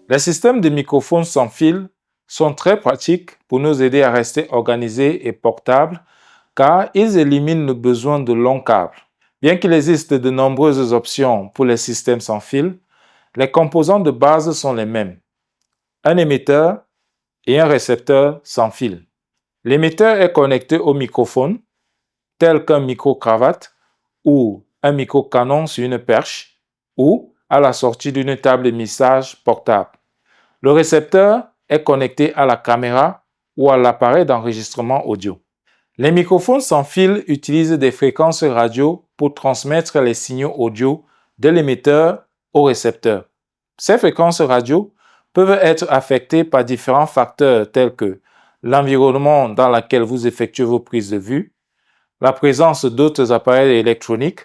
Les systèmes de microphones sans fil sont très pratiques pour nous aider à rester organisés et portables car ils éliminent le besoin de longs câbles. Bien qu'il existe de nombreuses options pour les systèmes sans fil, les composants de base sont les mêmes. Un émetteur et un récepteur sans fil. L'émetteur est connecté au microphone, tel qu'un micro-cravate ou un micro-canon sur une perche ou à la sortie d'une table de mixage portable. Le récepteur est connecté à la caméra ou à l'appareil d'enregistrement audio. Les microphones sans fil utilisent des fréquences radio pour transmettre les signaux audio de l'émetteur au récepteur. Ces fréquences radio peuvent être affectées par différents facteurs tels que l'environnement dans lequel vous effectuez vos prises de vue, la présence d'autres appareils électroniques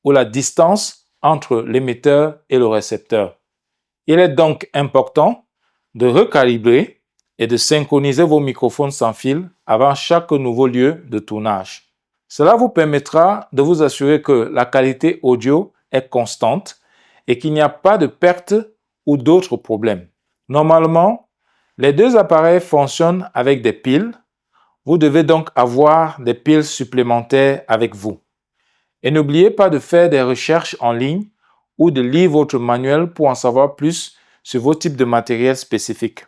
ou la distance entre l'émetteur et le récepteur. Il est donc important de recalibrer et de synchroniser vos microphones sans fil avant chaque nouveau lieu de tournage. Cela vous permettra de vous assurer que la qualité audio est constante et qu'il n'y a pas de perte ou d'autres problèmes. Normalement, les deux appareils fonctionnent avec des piles. Vous devez donc avoir des piles supplémentaires avec vous. Et n'oubliez pas de faire des recherches en ligne ou de lire votre manuel pour en savoir plus sur vos types de matériel spécifiques.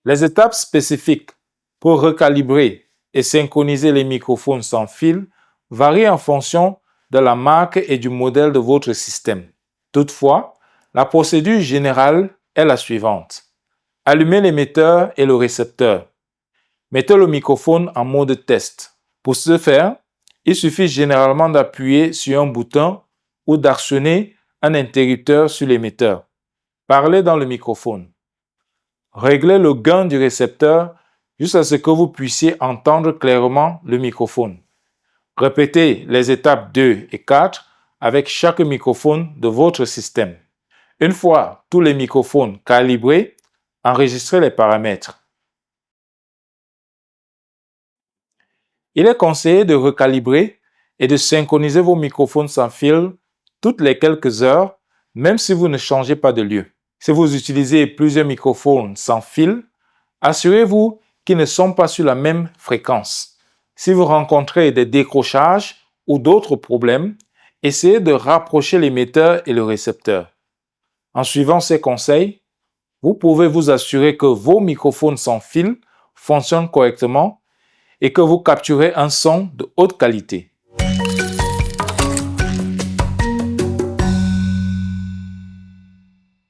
Les étapes spécifiques pour recalibrer et synchroniser les microphones sans fil varient en fonction de la marque et du modèle de votre système. Toutefois, la procédure générale est la suivante. Allumez l'émetteur et le récepteur. Mettez le microphone en mode test. Pour ce faire, il suffit généralement d'appuyer sur un bouton ou d'actionner un interrupteur sur l'émetteur. Parlez dans le microphone. Réglez le gain du récepteur jusqu'à ce que vous puissiez entendre clairement le microphone. Répétez les étapes 2 et 4 avec chaque microphone de votre système. Une fois tous les microphones calibrés, enregistrez les paramètres. Il est conseillé de recalibrer et de synchroniser vos microphones sans fil toutes les quelques heures, même si vous ne changez pas de lieu. Si vous utilisez plusieurs microphones sans fil, assurez-vous qu'ils ne sont pas sur la même fréquence. Si vous rencontrez des décrochages ou d'autres problèmes, essayez de rapprocher l'émetteur et le récepteur. En suivant ces conseils, vous pouvez vous assurer que vos microphones sans fil fonctionnent correctement et que vous capturez un son de haute qualité.